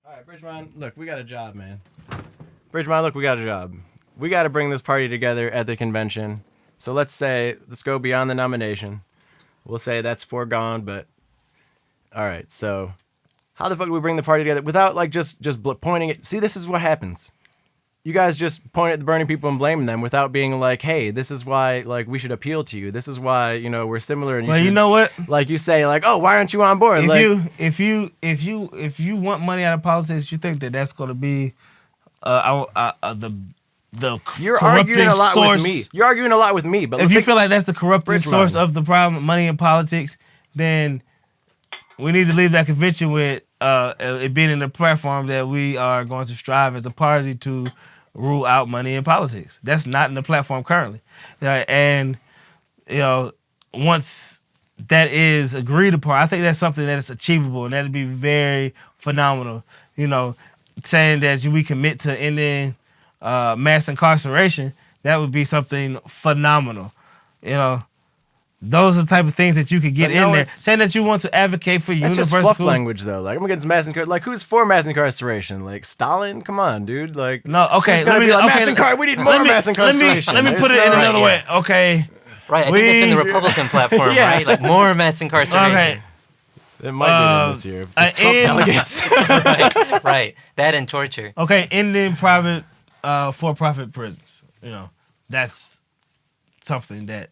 All right, Bridgemont, look, we got a job, man. Bridgemont, look, we got a job. We got to bring this party together at the convention. So let's go beyond the nomination. We'll say that's foregone, but all right. So how the fuck do we bring the party together without like just pointing it? See, this is what happens. You guys just point at the Bernie people and blame them without being like, hey, this is why like we should appeal to you. This is why, we're similar. And you know what? Like you say, like, oh, why aren't you on board? If you want money out of politics, you think that's going to be the you're corrupting arguing a lot source. with me. You're arguing a lot with me, but if you feel like that's the corrupting source Bridgemont. of the problem, money in politics, then we need to leave that convention with it being in the platform that we are going to strive as a party to rule out money in politics. That's not in the platform currently, and once that is agreed upon, I think that's something that is achievable and that'd be very phenomenal. Saying that we commit to ending mass incarceration, that would be something phenomenal. Those are the type of things that you could get in there. Saying that you want to advocate for universal. That's just fluff language, though. Like, I'm against mass incarceration. Like, who's for mass incarceration? Like, Stalin? Come on, dude. Like, no, okay. We need more mass incarceration. Let me put it in another way. Okay. Right, I think it's in the Republican platform, right? Like, more mass incarceration. Okay. It might be this year. Trump delegates. right. That and torture. Okay, ending private, for-profit prisons. That's something that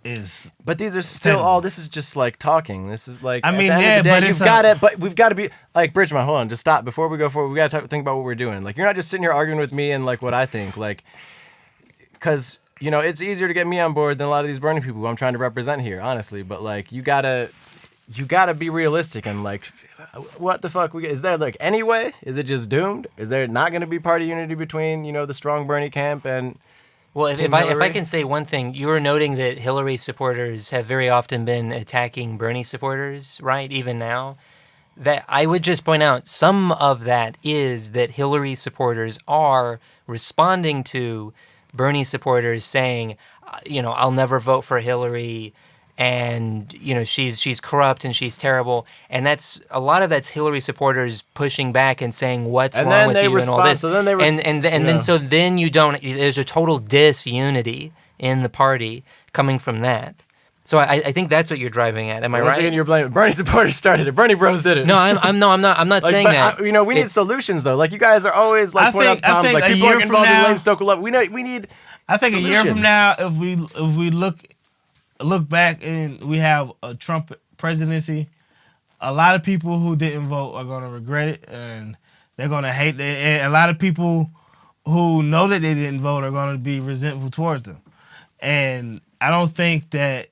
is. But these are still all. This is just like talking. This is like. I mean, at the end of the day, but But we've got to be like Bridgemont. Hold on, just stop before we go forward. We got to think about what we're doing. Like, you're not just sitting here arguing with me and like what I think. Like, because it's easier to get me on board than a lot of these Bernie people who I'm trying to represent here, honestly. But like, you gotta be realistic and like, what the fuck? Is there like any way? Is it just doomed? Is there not going to be party unity between the strong Bernie camp and? Well, if I can say one thing, you were noting that Hillary supporters have very often been attacking Bernie supporters, right? Even now, that I would just point out some of that is that Hillary supporters are responding to Bernie supporters saying, I'll never vote for Hillary, and she's corrupt and she's terrible, and that's a lot of that's Hillary supporters pushing back and saying what's wrong with you and all this. So then they then you don't. There's a total disunity in the party coming from that. So I think that's what you're driving at. Am I right? Once again, you're blaming Bernie supporters started it. Bernie Bros did it. No, I'm not saying that. We need solutions though. Like, you guys are always like pointing out problems. Like, people are involved in Lane Stoker love. We need. I think solutions. A year from now, if we look back and we have a Trump presidency, a lot of people who didn't vote are going to regret it, and they're going to hate it. And a lot of people who know that they didn't vote are going to be resentful towards them. And I don't think that,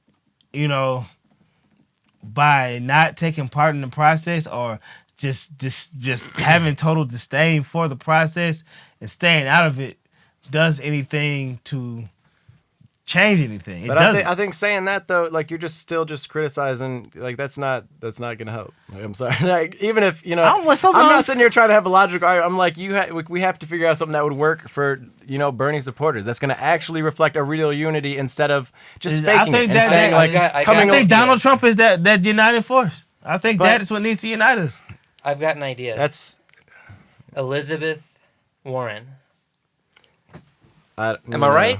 by not taking part in the process or just having total disdain for the process and staying out of it does anything to change anything. It doesn't. I think saying that though, like, you're still criticizing. Like, that's not gonna help. Like, I'm sorry. Like, even if I'm not sitting here trying to have a logical argument. I'm like, we have to figure out something that would work for Bernie supporters. That's gonna actually reflect a real unity instead of just faking it and saying I think Donald Trump is that united force. I think that's what needs to unite us. I've got an idea. That's Elizabeth Warren. Am I right?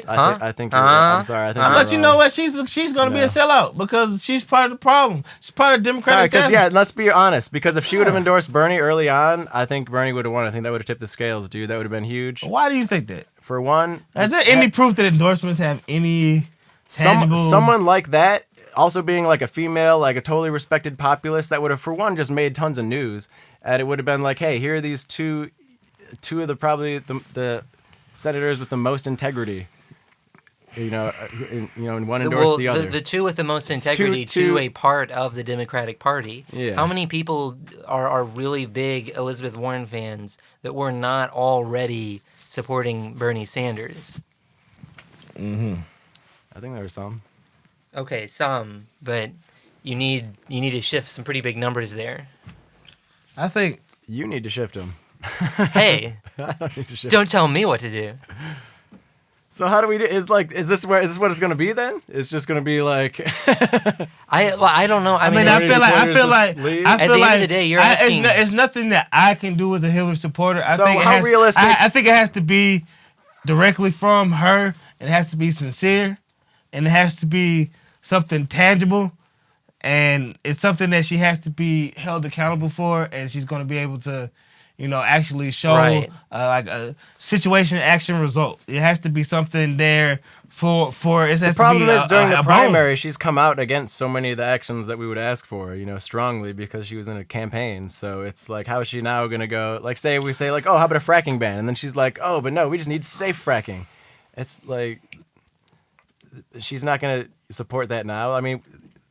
I think you're right. I'm sorry. But you know what? She's going to be a sellout because she's part of the problem. She's part of Democratic. Sorry, because let's be honest. Because if she would have endorsed Bernie early on, I think Bernie would have won. I think that would have tipped the scales, dude. That would have been huge. Why do you think that? For one, is there any proof that endorsements have any tangible? Someone like that, also being like a female, like a totally respected populist, that would have, for one, just made tons of news, and it would have been like, hey, here are these two of the probably the senators with the most integrity, and one endorsed the other. The two with the most integrity to a part of the Democratic Party. Yeah. How many people are really big Elizabeth Warren fans that were not already supporting Bernie Sanders? Mm-hmm. I think there were some. Okay, some, but you need to shift some pretty big numbers there. I think you need to shift them. Hey, don't tell me what to do. So how do we do? Is this what it's gonna be then? It's just gonna be like. I don't know. I mean, I feel like at the end of the day, you're asking. It's nothing that I can do as a Hillary supporter. So how realistic? I think it has to be directly from her. It has to be sincere, and it has to be something tangible, and it's something that she has to be held accountable for, and she's going to be able to, actually show like a situation, action, result. It has to be something there for it. The problem is during the primary, she's come out against so many of the actions that we would ask for, strongly because she was in a campaign. So it's like, how is she now going to go? Like, we say, oh, how about a fracking ban? And then she's like, oh, but no, we just need safe fracking. It's like she's not going to support that now. I mean,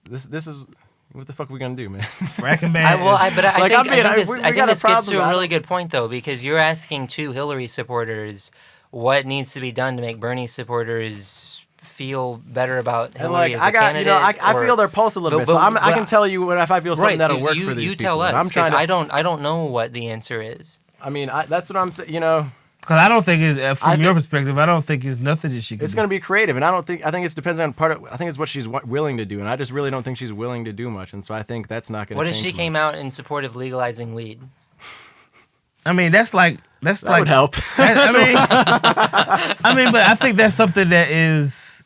this is. What the fuck are we gonna do, man? Fracking ban. I think this gets to a really good point, though, because you're asking two Hillary supporters what needs to be done to make Bernie supporters feel better about Hillary as a candidate. I feel their pulse a little bit, so I can tell you if I feel something that'll work for these people. You tell us. I don't know what the answer is. I mean, that's what I'm saying. Because I don't think it's from your perspective. I don't think it's nothing that she can. It's going to be creative, and I think it depends on I think it's what she's willing to do, and I just really don't think she's willing to do much, and so I think that's not going to. What if she came out in support of legalizing weed? I mean, that would help. I mean, but I think that's something that is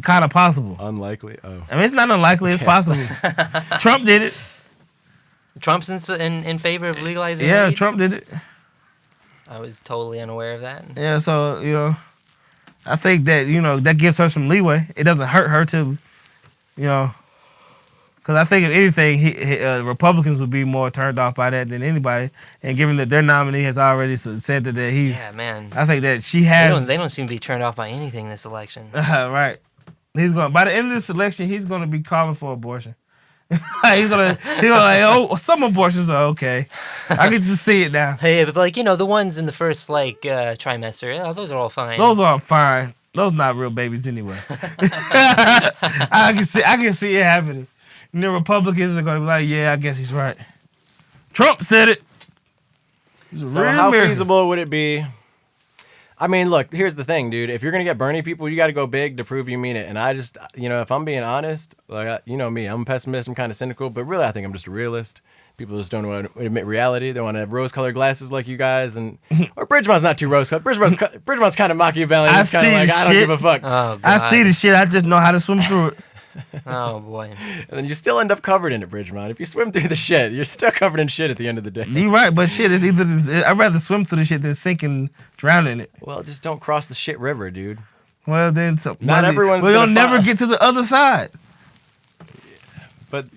kind of possible. Unlikely. Oh. I mean, it's not unlikely. It's possible. Trump did it. Trump's in favor of legalizing. Yeah, weed? Trump did it. I was totally unaware of that. Yeah, so, I think that, that gives her some leeway. It doesn't hurt her to, because I think if anything, Republicans would be more turned off by that than anybody. And given that their nominee has already said that he's... Yeah, man. I think that she has... They don't seem to be turned off by anything this election. Right. By the end of this election, he's going to be calling for abortion. he's gonna like, some abortions are okay. I can just see it now. Hey, but the ones in the first trimester, those are all fine. Those are fine. Those not real babies anyway. I can see it happening. Republicans are gonna be like, yeah, I guess he's right. Trump said it. So how feasible would it be? I mean, look, here's the thing, dude. If you're going to get Bernie people, you got to go big to prove you mean it. And I just, if I'm being honest, me, I'm a pessimist, I'm kind of cynical, but really I think I'm just a realist. People just don't want to admit reality. They want to have rose-colored glasses like you guys. Or Bridgemont's not too rose-colored. Bridgemont's kind of Machiavellian. It's kind of like, I don't give a fuck. Oh, God. I see the shit. I just know how to swim through it. Oh, boy. And then you still end up covered in it, Bridgemont. If you swim through the shit, you're still covered in shit at the end of the day. You're right, but shit, I'd rather swim through the shit than sink and drown in it. Well, just don't cross the shit river, dude. Well, then... Not everyone's Well, you'll never get to the other side. But,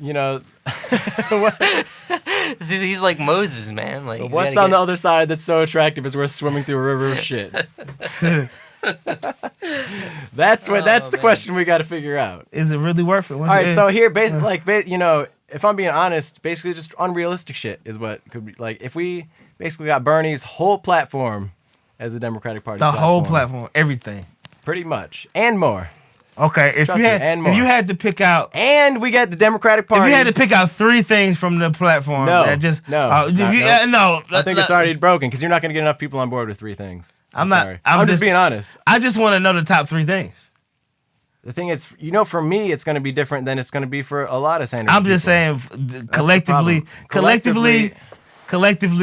He's like Moses, man. Like, what's on the other side that's so attractive is we're swimming through a river of shit. That's the question we got to figure out. Is it really worth it? All right, so here, if I'm being honest, basically just unrealistic shit is what could be. Like, if we basically got Bernie's whole platform as a Democratic Party platform. Whole platform, everything. Pretty much. And more. Okay, if you had to pick out... And we got the Democratic Party. If you had to pick out three things from the platform... No. I think it's already broken because you're not going to get enough people on board with three things. I'm sorry. I'm just being honest. I just want to know the top three things. The thing is, for me, it's going to be different than it's going to be for a lot of Sanders I'm people. just saying, collectively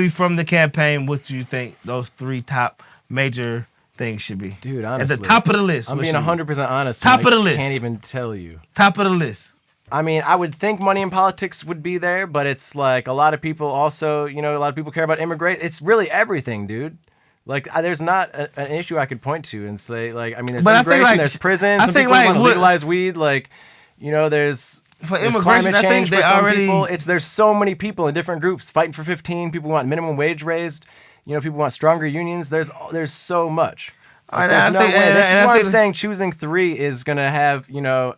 from the campaign, what do you think those three top major things should be? Dude, honestly. At the top of the list. I'm being 100% honest. Top of the list. I can't even tell you. Top of the list. I mean, I would think money in politics would be there, but it's like a lot of people also, a lot of people care about immigration. It's really everything, dude. Like, there's not an issue I could point to and say, there's immigration, there's prison, some people want to legalize weed, there's climate change for some people. There's so many people in different groups fighting for 15. People want minimum wage raised. People want stronger unions. There's so much. There's no way. This is why I'm saying choosing three is going to have,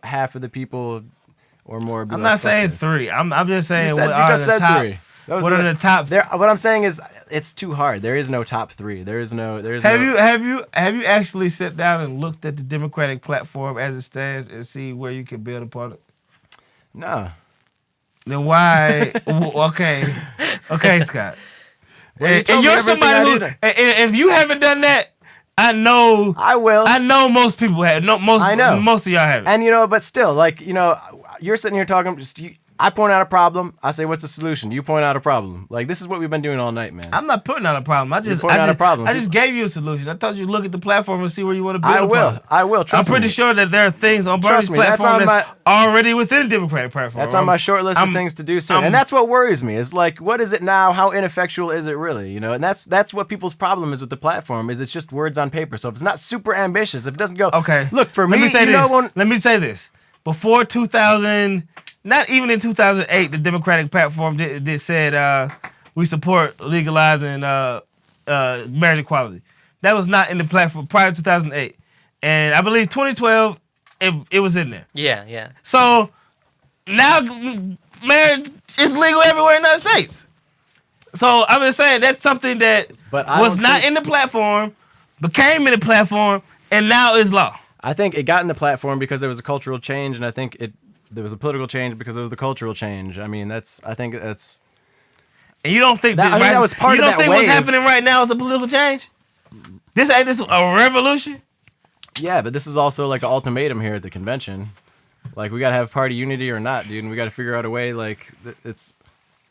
half of the people or more. I'm not saying three. I'm just saying you just said three. What are the top? What I'm saying is, it's too hard. There is no top three. Have you actually sat down and looked at the Democratic platform as it stands and see where you can build upon it? No. Then why? Okay, Scott. And you're somebody who, if you haven't done that, I know. I will. I know most people have. No, most. I know. Most of y'all have it. And but still, like you're sitting here talking. I point out a problem. I say, "What's the solution?" You point out a problem. Like this is what we've been doing all night, man. I'm not putting out a problem. I just gave you a solution. I thought you'd look at the platform and see where you want to build upon. I will. Trust I'm pretty sure that there are things on Bernie's platform that's already within the Democratic platform. That's on my short list of things to do soon. And that's what worries me. Is like, what is it now? How ineffectual is it really? And that's what people's problem is with the platform. Is it's just words on paper. So if it's not super ambitious, if it doesn't go, okay. Look, for me, let me say this. Before 2000. Not even in 2008, the Democratic platform did said we support legalizing marriage equality. That was not in the platform prior to 2008, and I believe 2012 it was in there. Yeah. So now marriage is legal everywhere in the United States. So I'm just saying that's something that was not in the platform, became in the platform, and now is law. I think it got in the platform because there was a cultural change, and I think there was a political change because there was the cultural change. I mean, I think that's. And you don't think that was part of that wave? You don't think what's happening right now is a political change? This ain't a revolution? Yeah, but this is also like an ultimatum here at the convention. Like, we got to have party unity or not, dude, and we got to figure out a way, like, it's...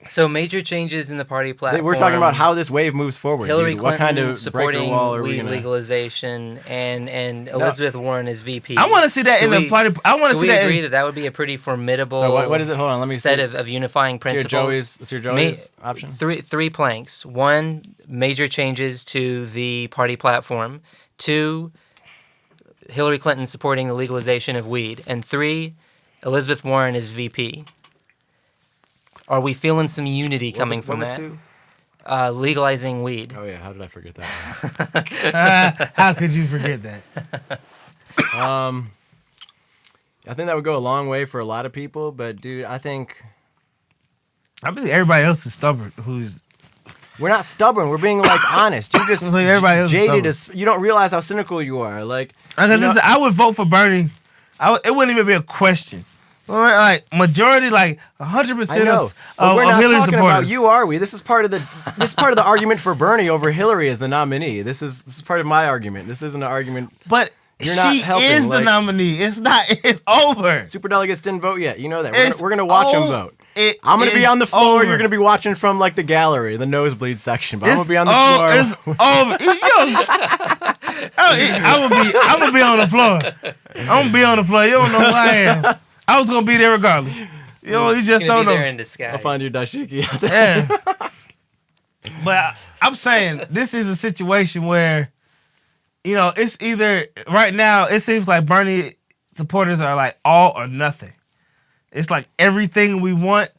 So major changes in the party platform. We're talking about how this wave moves forward. Hillary dude. Clinton what kind of supporting weed legalization, and Elizabeth Warren as VP. I want to see that in the party. I want to see that. We agree that would be a pretty formidable. So what is it? Hold on, let me set see. of unifying principles. It's your Joey's option. Three planks. One, major changes to the party platform. Two, Hillary Clinton supporting the legalization of weed, and three, Elizabeth Warren as VP. Are we feeling some unity coming from that? Legalizing weed. Oh yeah, how did I forget that? How could you forget that? I think that would go a long way for a lot of people, but dude, I think everybody else is stubborn. We're not stubborn. We're being like honest. You're just like everybody else jaded. You don't realize how cynical you are. Like, I would vote for Bernie. It wouldn't even be a question. Like majority, like 100% of we're not Hillary talking supporters. about you, are we? This is part of the argument for Bernie over Hillary as the nominee. This is part of my argument. This isn't an argument. But you're not helping. Is the nominee. It's not. It's over. Superdelegates didn't vote yet. You know that. We're gonna watch them vote. I'm gonna be on the floor. Over. You're gonna be watching from like the gallery, the nosebleed section. But I'm gonna be on the floor. It's over. I'm gonna be on the floor. I'm gonna be on the floor. You don't know who I am. I was gonna be there regardless. You just don't know. There in disguise. I'll find your dashiki out there. Yeah. But I'm saying this is a situation where, it's either right now. It seems like Bernie supporters are like all or nothing. It's like everything we want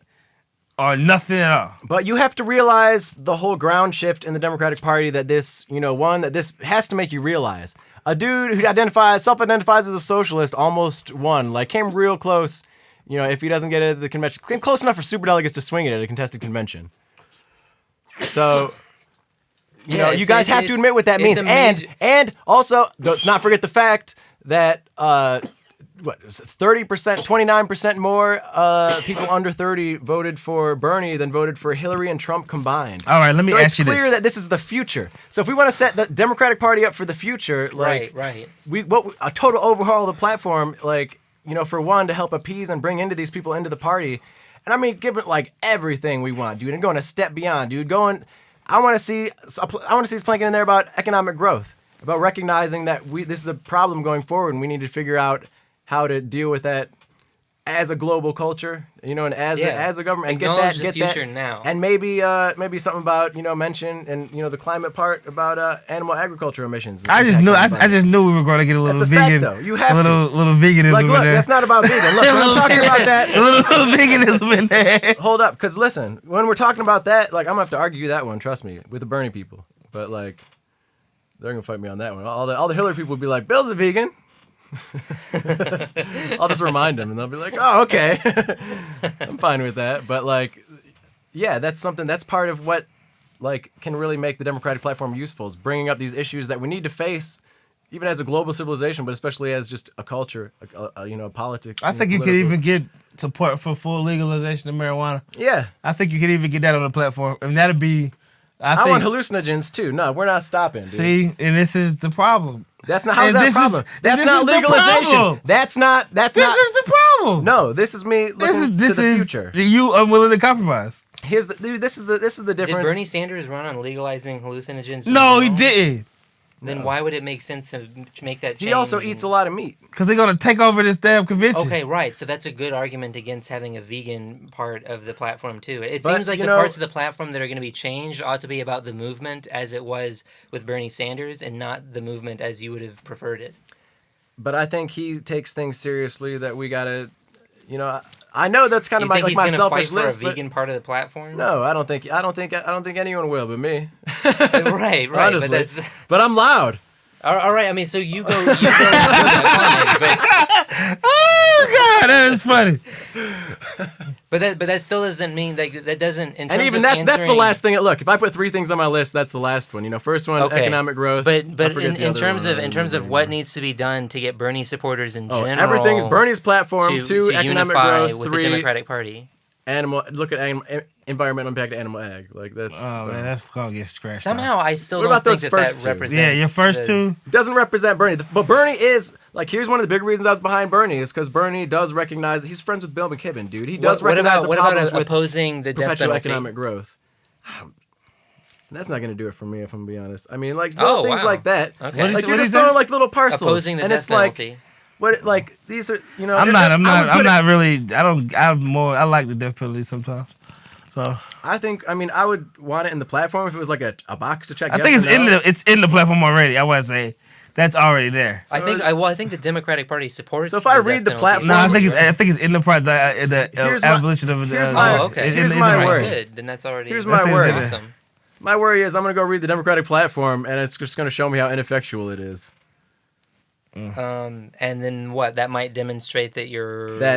or nothing at all. But you have to realize the whole ground shift in the Democratic Party that this, that this has to make you realize. A dude who self-identifies as a socialist almost won, like came real close, if he doesn't get it at the convention, came close enough for superdelegates to swing it at a contested convention. So, you guys have to admit what that means. And also, let's not forget the fact that, 30%, 29% more people under 30 voted for Bernie than voted for Hillary and Trump combined. All right, let me ask you this. It's clear that this is the future. So if we want to set the Democratic Party up for the future, like right. A total overhaul of the platform, like, for one, to help appease and bring into these people into the party. And I mean, give it like everything we want, dude, and going a step beyond, dude. I want to see us planking in there about economic growth, about recognizing that this is a problem going forward, and we need to figure out how to deal with that as a global culture, and as a government, and get the future now, and maybe something about mention and the climate part about animal agriculture emissions. I just knew we were going to get a little vegan. Fact, though. You have little veganism. Like, look, in there. that's not about vegan. Look, when I'm talking about that, a little veganism in there. Hold up, because listen, when we're talking about that, like I'm gonna have to argue that one. Trust me, with the Bernie people, but like they're gonna fight me on that one. All the Hillary people would be like, "Bill's a vegan." I'll just remind them and they'll be like, oh, okay. I'm fine with that. But like, yeah, that's something that's part of what like can really make the Democratic platform useful, is bringing up these issues that we need to face even as a global civilization, but especially as just a culture, politics. I think you could even get support for full legalization of marijuana. Yeah. I think you could even get that on the platform. I mean, that'd be I want hallucinogens too. No, we're not stopping. Dude. See, and this is the problem. That's not how's that problem. That's not legalization. That's not. This is the problem. No, this is me looking to the future. You unwilling to compromise. This is the difference. Did Bernie Sanders run on legalizing hallucinogens? No, he didn't. Then why would it make sense to make that change? He also eats a lot of meat. Because they're going to take over this damn convention. Okay, right. So that's a good argument against having a vegan part of the platform, too. It seems like the parts of the platform that are going to be changed ought to be about the movement as it was with Bernie Sanders and not the movement as you would have preferred it. But I think he takes things seriously that we got to, I know that's kind of my selfish list. For a vegan part of the platform? No, I don't think anyone will, but me. right. Honestly, but I'm loud. All right. I mean, so you go. Oh God, that is funny. But that still doesn't mean that doesn't. In and even that's the last thing. Look, if I put 3 things on my list, that's the last one. First one, economic growth. But in terms of what needs to be done to get Bernie supporters in general, everything Bernie's platform, to economic growth, with 3 the Democratic Party. Look at environmental impact to animal ag. Like that's. Oh man, that's gonna get scratched. Somehow, I still don't think that represents. Yeah, your first 2 doesn't represent Bernie, but Bernie is here's one of the big reasons I was behind Bernie is because Bernie does recognize that he's friends with Bill McKibben, dude. He does recognize the problems with opposing the death penalty, economic growth. That's not going to do it for me, if I'm being honest. I mean, little things like that. Okay. You're just throwing little parcels, opposing the death penalty. These are I like the death penalty sometimes. So I would want it in the platform if it was like a box to check. I think it's in the platform already. I would say that's already there. So I think the Democratic Party supports. So if I read the platform, no, I think it's in the abolition of the. Here's my worry. Good, then that's already. Here's my worry. Awesome. My worry is I'm going to go read the Democratic platform, and it's just going to show me how ineffectual it is. And then what? That might demonstrate that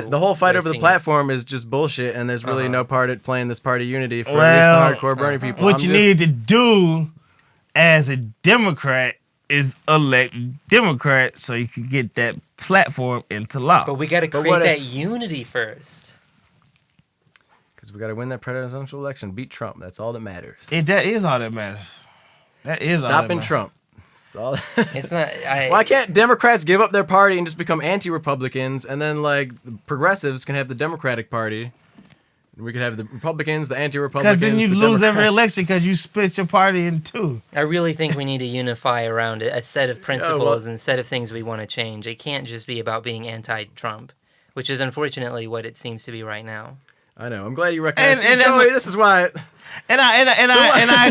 the whole fight over the platform is just bullshit, and there's really no part at playing this party unity for at least the hardcore Bernie people. What you need to do as a Democrat is elect Democrats so you can get that platform into law. But we got to create that unity first. Because we got to win that presidential election, beat Trump. That's all that matters. That is all that matters. That is stopping all that matters. Trump. It's not. Why can't Democrats give up their party and just become anti-Republicans, and then the progressives can have the Democratic Party? We could have the Republicans, the anti-Republicans. Because then you lose every election because you split your party in 2. I really think we need to unify around a set of principles and set of things we want to change. It can't just be about being anti-Trump, which is unfortunately what it seems to be right now. I know. I'm glad you recognize. And Joey, this is why. I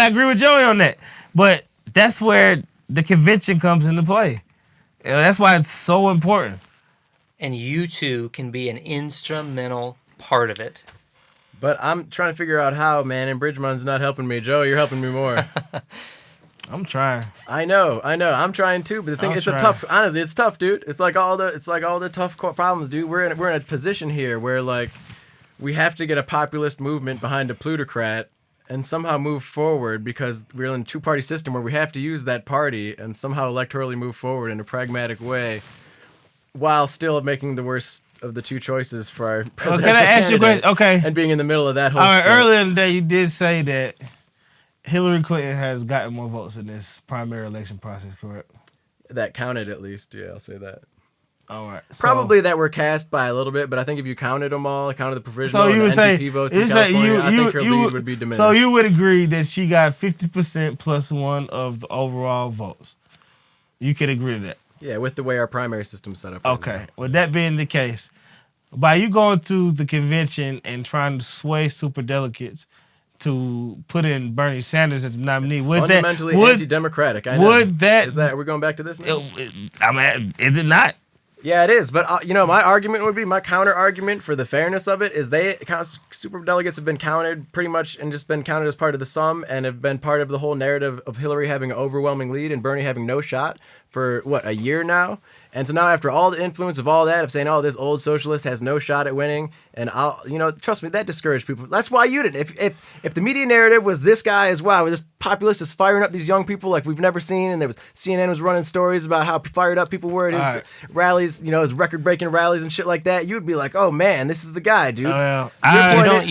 agree with Joey on that. But that's where the convention comes into play. That's why it's so important. And you two can be an instrumental part of it. But I'm trying to figure out how, man, and Bridgeman's not helping me. Joe, you're helping me more. I'm trying. I know. I'm trying too. But the thing, honestly, it's tough, dude. It's like all the tough problems, dude. We're in a position here where we have to get a populist movement behind a plutocrat and somehow move forward because we're in a 2-party system where we have to use that party and somehow electorally move forward in a pragmatic way while still making the worst of the 2 choices for our presidential can I ask you a question? Okay. And being in the middle of that whole split. Earlier in the day, you did say that Hillary Clinton has gotten more votes in this primary election process, correct? That counted at least, yeah, I'll say that. All right. Probably that were cast by a little bit, but I think if you counted them all, counted the provisional and the NDP votes in California, I think her lead would be diminished. So you would agree that she got 50% plus 1 of the overall votes. You can agree to that. Yeah, with the way our primary system's set up. Okay. With that being the case, by you going to the convention and trying to sway superdelegates to put in Bernie Sanders as a nominee, fundamentally anti-democratic. I know. We're going back to this now? Is it not? Yeah, it is. But, my argument would be, my counter argument for the fairness of it is super delegates have been counted pretty much and just been counted as part of the sum and have been part of the whole narrative of Hillary having an overwhelming lead and Bernie having no shot for, a year now? And so now after all the influence of all that, of saying, this old socialist has no shot at winning, and trust me, that discouraged people. That's why you didn't. If the media narrative was this guy is, wow, this populist is firing up these young people like we've never seen, and CNN was running stories about how fired up people were at his rallies, his record-breaking rallies and shit like that, you'd be like, oh man, this is the guy, dude. You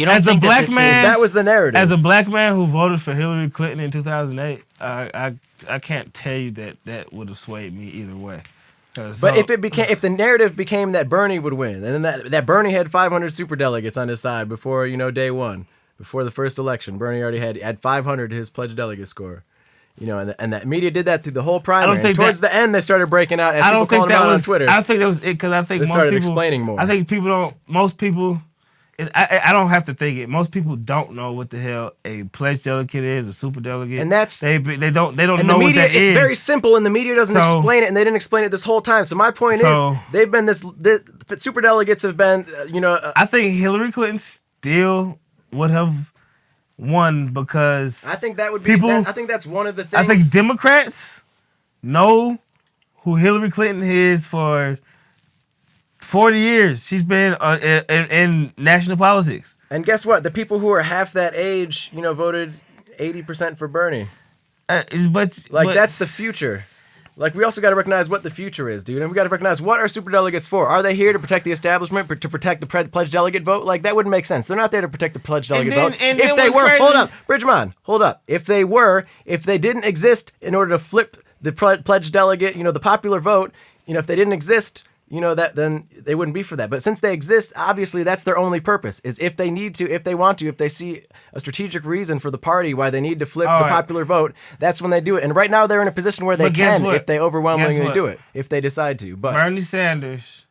don't think that was the narrative. As a black man who voted for Hillary Clinton in 2008, I can't tell you that would have swayed me either way. But if the narrative became that Bernie would win, and then that Bernie had 500 superdelegates on his side before day one, before the first election, Bernie already had 500 his pledged delegate score, and that media did that through the whole primary. And towards the end, they started breaking out as people calling them out on Twitter. I don't think that was it because I think they started explaining more. I think most people. I don't have to think it. Most people don't know what the hell a pledged delegate is, a super delegate, and that's they don't know what that is. It's very simple, and the media doesn't explain it, and they didn't explain it this whole time. So my point is, they've been super delegates have been, I think Hillary Clinton still would have won because I think that would be. I think that's one of the things. I think Democrats know who Hillary Clinton is for 40 years. She's been in national politics. And guess what? The people who are half that age, voted 80% for Bernie. But that's the future. Like, we also got to recognize what the future is, dude. And we got to recognize what are superdelegates for. Are they here to protect the establishment, to protect the pledge delegate vote? Like, that wouldn't make sense. They're not there to protect the pledge delegate vote. If they were, hold up, Bridgman, hold up. If they didn't exist in order to flip the pledge delegate, the popular vote, if they didn't exist, then they wouldn't be for that. But since they exist, obviously that's their only purpose, is if they need to, if they want to, if they see a strategic reason for the party why they need to flip the popular vote, that's when they do it. And right now they're in a position where they can, if they overwhelmingly do it, if they decide to. But Bernie Sanders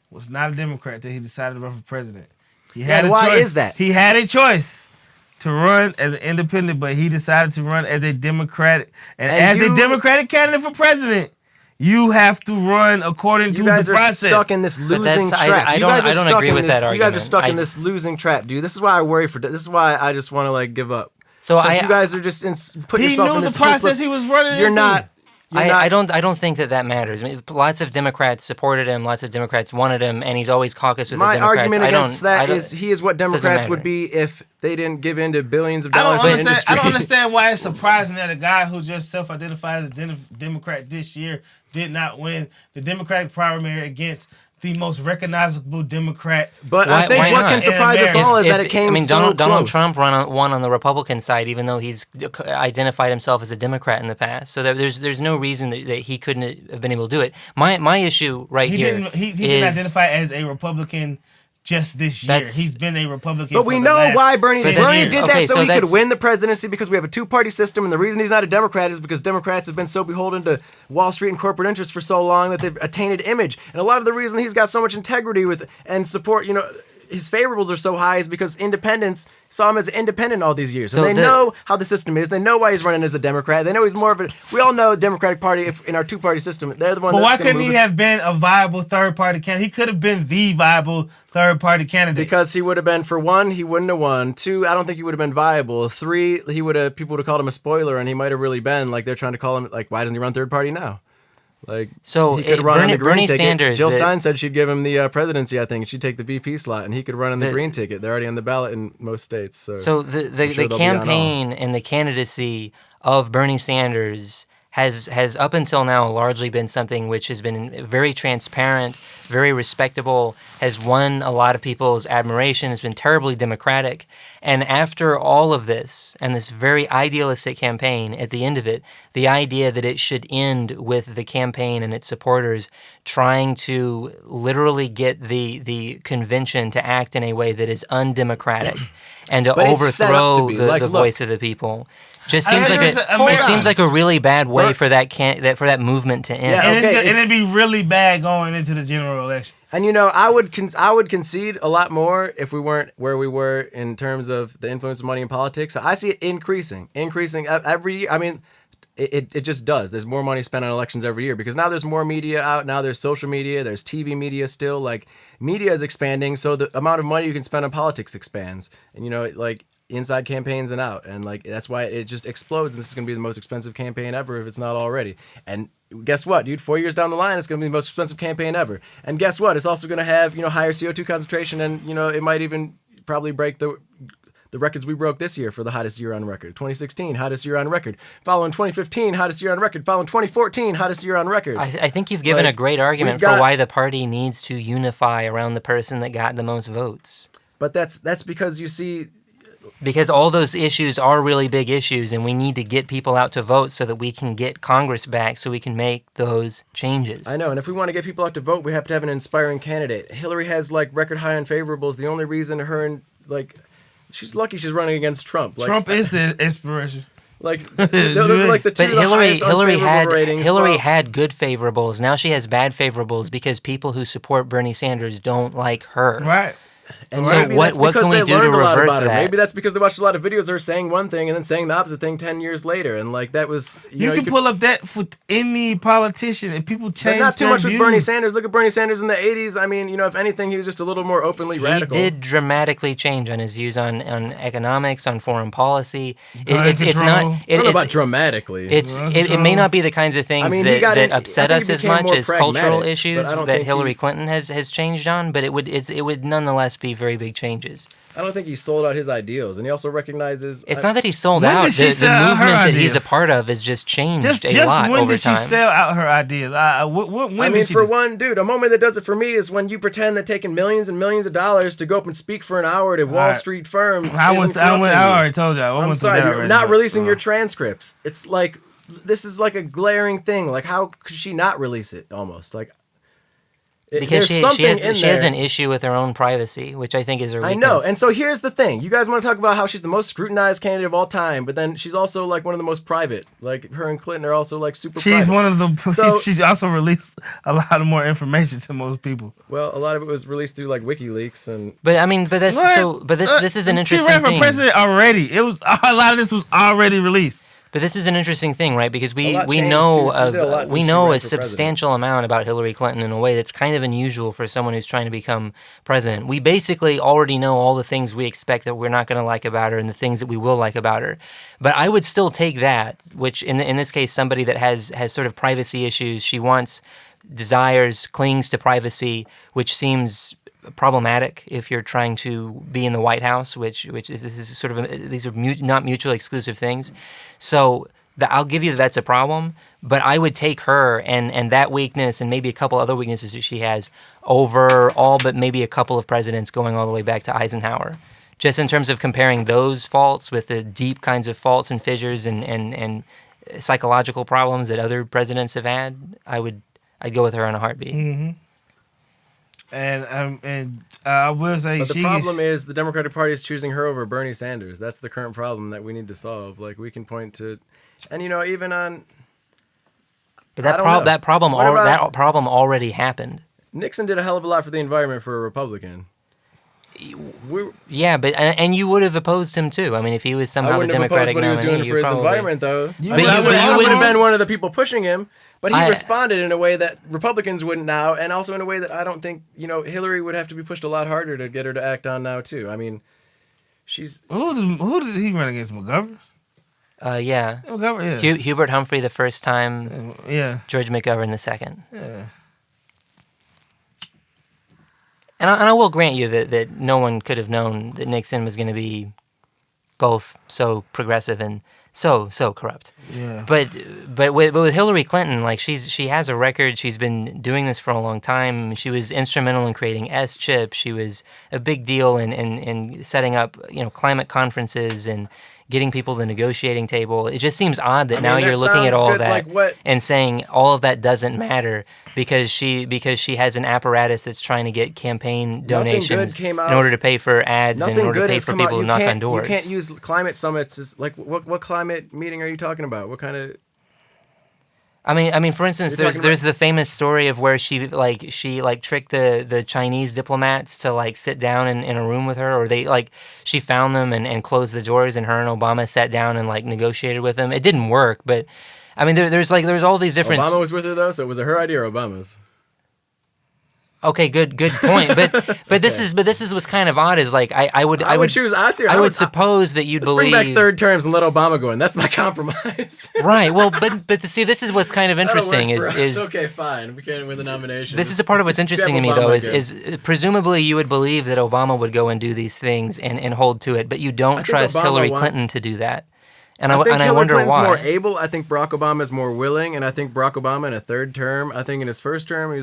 was not a Democrat until he decided to run for president. Why is that? He had a choice to run as an independent, but he decided to run as a Democratic. And as a Democratic candidate for president, you have to run according to the process. You guys are stuck in this losing trap. I don't agree with that argument. You guys are stuck in this losing trap, dude. This is why I worry for. This is why I just want to give up. So you guys are just putting yourself in this. He knew the process he was running. You're not. I don't think that matters. I mean, lots of Democrats supported him. Lots of Democrats wanted him, and he's always caucused with the Democrats. My argument against that is he is what Democrats would be if they didn't give in to billions of dollars in industry. I don't understand why it's surprising that a guy who just self-identified as a Democrat this year did not win the Democratic primary against the most recognizable Democrat. But I think what can surprise us all is that it came so close. Donald Trump won on the Republican side, even though he's identified himself as a Democrat in the past. So there's no reason that he couldn't have been able to do it. My issue he didn't identify as a Republican just this year. He's been a Republican. But we know why Bernie did that so he could win the presidency, because we have a two-party system, and the reason he's not a Democrat is because Democrats have been so beholden to Wall Street and corporate interests for so long that they've a tainted image. And a lot of the reason he's got so much integrity with and support, his favorables are so high is because independents saw him as independent all these years. And they know how the system is. They know why he's running as a Democrat. They know he's more of a... We all know the Democratic Party, in our two-party system, they're the one that's... But why couldn't he have been a viable third-party candidate? He could have been the viable third-party candidate. Because he would have been, for one, he wouldn't have won. Two, I don't think he would have been viable. Three, people would have called him a spoiler, and he might have really been, they're trying to call him, why doesn't he run third-party now? So he could run on the green Bernie ticket. Sanders. Jill Stein said she'd give him the presidency. I think she'd take the VP slot, and he could run on the green ticket. They're already on the ballot in most states. So the campaign and the candidacy of Bernie Sanders has up until now largely been something which has been very transparent, very respectable, has won a lot of people's admiration, has been terribly democratic. And after all of this, and this very idealistic campaign, at the end of it, the idea that it should end with the campaign and its supporters trying to literally get the convention to act in a way that is undemocratic and to overthrow the voice of the people. Just seems like a really bad way for that movement to end. Yeah, and it'd be really bad going into the general election. And I would concede a lot more if we weren't where we were in terms of the influence of money in politics. I see it increasing every year. I mean, it just does. There's more money spent on elections every year because now there's more media out. Now there's social media. There's TV media still. Media is expanding, so the amount of money you can spend on politics expands. And inside campaigns and out, and that's why it just explodes, and this is going to be the most expensive campaign ever if it's not already. And guess what, dude, 4 years down the line it's going to be the most expensive campaign ever. And guess what, it's also going to have higher CO2 concentration, and it might even probably break the the records we broke this year for the hottest year on record. 2016, hottest year on record. Following 2015, hottest year on record. Following 2014, hottest year on record. I think you've given a great argument for why the party needs to unify around the person that got the most votes. But that's because you see... Because all those issues are really big issues, and we need to get people out to vote so that we can get Congress back so we can make those changes. I know, and if we want to get people out to vote, we have to have an inspiring candidate. Hillary has, like, record high unfavorables. The only reason her and, like... She's lucky she's running against Trump. Like, Trump is the inspiration. Like, those are like the two but Hillary ratings. had good favorables. Now she has bad favorables because people who support Bernie Sanders don't like her. Right. And so what can we do to reverse that? Maybe that's because they watched a lot of videos of her saying one thing and then saying the opposite thing 10 years later. And like that was... You can pull up that with any politician and people change not too much views. with Bernie Sanders. Look at Bernie Sanders in the 80s. I mean, if anything, he was just a little more openly radical. He did dramatically change on his views on economics, on foreign policy. It's not... I don't know about dramatically. It may not be the kinds of things that upset us as much as cultural issues that Hillary Clinton has changed on, but it would nonetheless be very big changes. I don't think he sold out his ideals, and he also recognizes... It's not that he sold out. The movement that he's a part of has just changed a lot over time. When did she sell out her ideas? For one, dude, a moment that does it for me is when you pretend that taking millions and millions of dollars to go up and speak for an hour to Wall Street firms I already told you. I'm sorry, you're not releasing your transcripts. It's like, this is like a glaring thing. Like, how could she not release it, almost? Like... Because she has an issue with her own privacy, which I think is her weakness. I know, and so here's the thing. You guys want to talk about how she's the most scrutinized candidate of all time, but then she's also like one of the most private. Like her and Clinton are also like super private. She's one of the... So, she's also released a lot of more information to most people. Well, a lot of it was released through like WikiLeaks and... This is an interesting thing. She ran for president already. A lot of this was already released. But this is an interesting thing, right? Because we know a substantial amount about Hillary Clinton in a way that's kind of unusual for someone who's trying to become president. We basically already know all the things we expect that we're not going to like about her and the things that we will like about her. But I would still take that, which in this case, somebody that has sort of privacy issues, she desires, clings to privacy, which seems problematic if you're trying to be in the White House, which is sort of these are not mutually exclusive things. So I'll give you that's a problem, but I would take her and that weakness and maybe a couple other weaknesses that she has over all but maybe a couple of presidents going all the way back to Eisenhower. Just in terms of comparing those faults with the deep kinds of faults and fissures and psychological problems that other presidents have had, I'd go with her in a heartbeat. Mm-hmm. And I will say, but the problem is the Democratic Party is choosing her over Bernie Sanders. That's the current problem that we need to solve. Like we can point to, and even on. But that problem already happened. Nixon did a hell of a lot for the environment for a Republican. Yeah, but and you would have opposed him too. I mean, if he was somehow the Democratic nominee, I wouldn't have opposed what he was doing for his environment, though. But you would have been one of the people pushing him. But he responded in a way that Republicans wouldn't now, and also in a way that I don't think, Hillary would have to be pushed a lot harder to get her to act on now, too. I mean, she's... Who did he run against, McGovern? Yeah. McGovern, yeah. Hubert Humphrey the first time. Yeah. George McGovern the second. Yeah. And I will grant you that no one could have known that Nixon was going to be both so progressive and so corrupt. Yeah. But with Hillary Clinton, like she has a record. She's been doing this for a long time. She was instrumental in creating S-chip. She was a big deal in setting up climate conferences and getting people to the negotiating table. It just seems odd that now you're looking at all that and saying all of that doesn't matter because she has an apparatus that's trying to get campaign donations in order to pay for ads and in order to pay for people to knock on doors. You can't use climate summits as what climate meeting are you talking about? What kind of... I mean, for instance, there's the famous story of where she tricked the Chinese diplomats to sit down in a room with her, or she found them and closed the doors, and her and Obama sat down and negotiated with them. It didn't work, but I mean, there's all these different. Obama was with her though, so was it her idea or Obama's? Okay, good point. But this is what's kind of odd is like I would choose us here. I would suppose that you'd let's believe bring back third terms and let Obama go in. That's my compromise. Right. Well, but see, this is what's kind of interesting is okay, fine. We can't win the nomination. This is a part of what's interesting to me though is presumably you would believe that Obama would go and do these things and hold to it, but you don't trust Hillary Clinton to do that. And I wonder Clinton's why. more able. I think Barack Obama is more willing, and I think Barack Obama in a third term. I think in his first term, he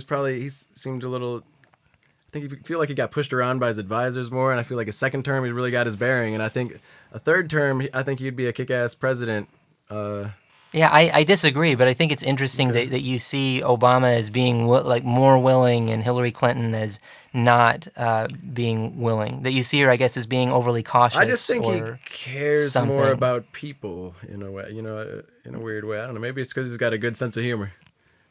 seemed a little. I think he feel like he got pushed around by his advisors more, and I feel like his second term he really got his bearing, and I think a third term I think he'd be a kick-ass president. Yeah, I disagree, but I think it's interesting that you see Obama as being more willing and Hillary Clinton as not being willing. That you see her, I guess, as being overly cautious. I just think he cares something. more about people in a way, in a weird way. I don't know. Maybe it's because he's got a good sense of humor.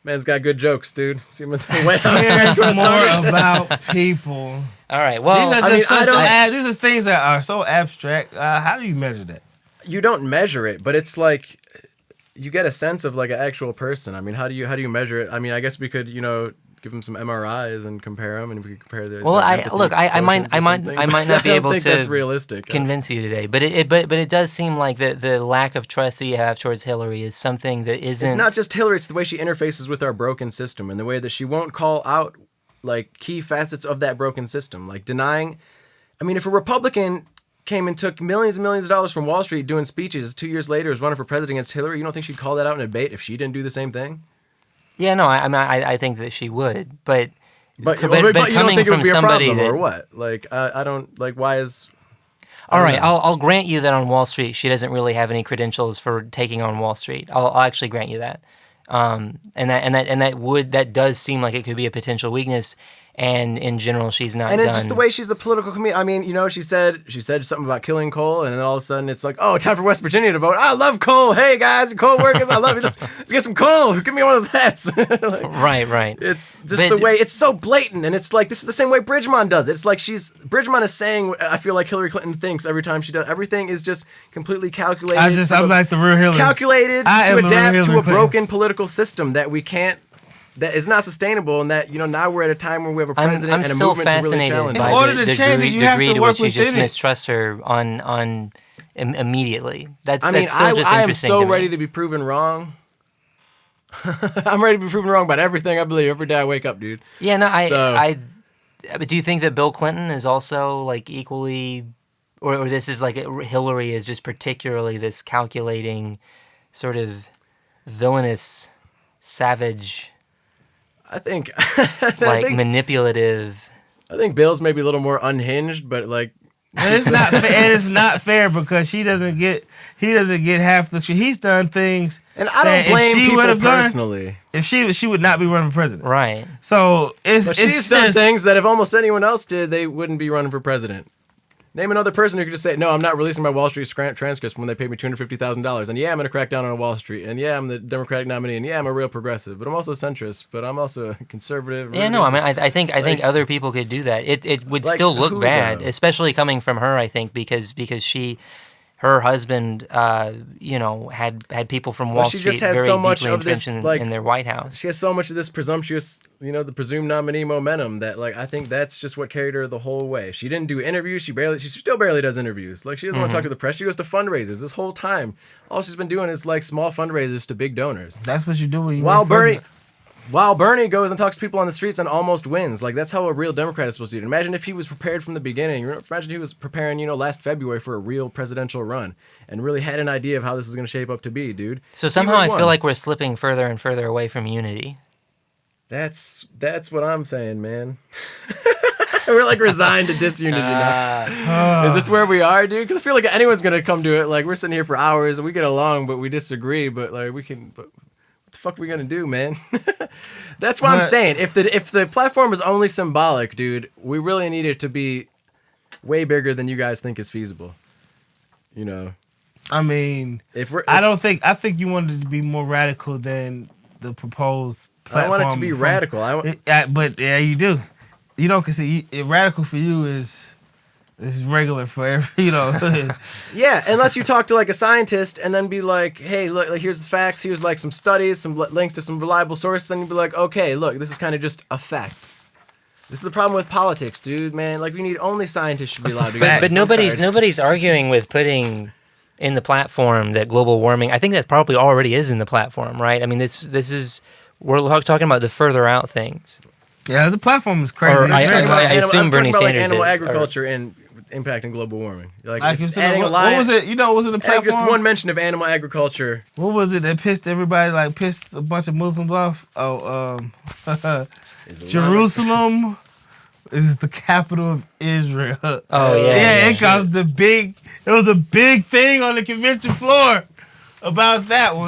Man's got good jokes, dude. See him at the White House. Cares more about people. All right. Well, these are things that are so abstract. How do you measure that? You don't measure it, but it's like you get a sense of like an actual person. I mean, how do you measure it? I mean, I guess we could, give them some MRIs and compare them, and we could compare the. Well, I might not be able to that's realistic. Convince you today, but it does seem like the lack of trust that you have towards Hillary is something that isn't. It's not just Hillary; it's the way she interfaces with our broken system, and the way that she won't call out like key facets of that broken system, like denying. I mean, if a Republican came and took millions and millions of dollars from Wall Street doing speeches 2 years later as running for president against Hillary, you don't think she'd call that out in a debate if she didn't do the same thing? Yeah, no, I think that she would, but you don't think it would be a problem, or what? Like, I don't like. Why is? All right, I'll grant you that on Wall Street she doesn't really have any credentials for taking on Wall Street. I'll actually grant you that, and that does seem like it could be a potential weakness. And in general, she's not done. And it's just the way she's a political comedian. I mean, she said something about killing coal, and then all of a sudden it's like, oh, time for West Virginia to vote. I love coal. Hey, guys, coal workers, I love you. Let's get some coal. Give me one of those hats. Right. It's just the way, it's so blatant, and it's like, this is the same way Bridgman does it. It's like Bridgman is saying, I feel like Hillary Clinton thinks every time she does. Everything is just completely calculated. I'm like the real Hillary. Calculated to adapt to a broken political system that we can't. That is not sustainable, and that now we're at a time where we have a president and a movement to really challenge. By in order to change it, you have to work within it. You just mistrust her on immediately. That's still just interesting. I am so ready to be proven wrong. I'm ready to be proven wrong about everything I believe every day I wake up, dude. Yeah, no, But do you think that Bill Clinton is also like equally, or this is like Hillary is just particularly this calculating, sort of villainous, savage? I think manipulative. I think Bill's maybe a little more unhinged, but like, and it's not fair. And it's not fair because he doesn't get half the. He's done things, and I don't blame people personally. If she would not be running for president, right? So she's done things that if almost anyone else did, they wouldn't be running for president. Name another person who could just say, no, I'm not releasing my Wall Street transcripts from when they paid me $250,000. And yeah, I'm going to crack down on Wall Street. And yeah, I'm the Democratic nominee. And yeah, I'm a real progressive. But I'm also centrist. But I'm also a conservative. Yeah, no, I mean, I think other people could do that. It would still look bad, especially coming from her, I think, because her husband, had people from Wall Street very deeply entrenched in their White House. She has so much of this presumptuous, the presumed nominee momentum that, like, I think that's just what carried her the whole way. She didn't do interviews. She still barely does interviews. Like, she doesn't want to talk to the press. She goes to fundraisers this whole time. All she's been doing is like small fundraisers to big donors. That's what you do when you While Bernie goes and talks to people on the streets and almost wins. Like, that's how a real Democrat is supposed to do it. Imagine if he was prepared from the beginning. Imagine he was preparing, last February for a real presidential run and really had an idea of how this was going to shape up to be, dude. So somehow I feel like we're slipping further and further away from unity. That's what I'm saying, man. We're like resigned to disunity now. Is this where we are, dude? Because I feel like anyone's going to come to it. Like, we're sitting here for hours and we get along, but we disagree. But, like, we can... But, what the fuck are we gonna do, man? That's what I'm saying. If the platform is only symbolic, dude, we really need it to be way bigger than you guys think is feasible. I mean, I think you wanted it to be more radical than the proposed platform. I want it to be radical. But yeah, you do. You don't see radical for you is regular for every, Yeah, unless you talk to like a scientist and then be like, hey, look, like, here's the facts, here's like some studies, some links to some reliable sources, and you'd be like, okay, look, this is kind of just a fact. This is the problem with politics, dude, man. Like, we need only scientists should be allowed to fact. go. But nobody's arguing with putting in the platform that global warming. I think that probably already is in the platform, right? I mean, this is we're talking about the further out things. Yeah, the platform is crazy. Or It's I very assume wide. I'm talking Bernie about, like, Sanders animal is, or- agriculture and impacting global warming. Like, Like, if if adding a what line, was it? You know, what was it the adding platform? just one mention of animal agriculture. What was it that pissed everybody? Like pissed a bunch of Muslims off. Oh, Is a Jerusalem is the capital of Israel. Oh yeah, yeah, it caused it was a big thing on the convention floor about that one.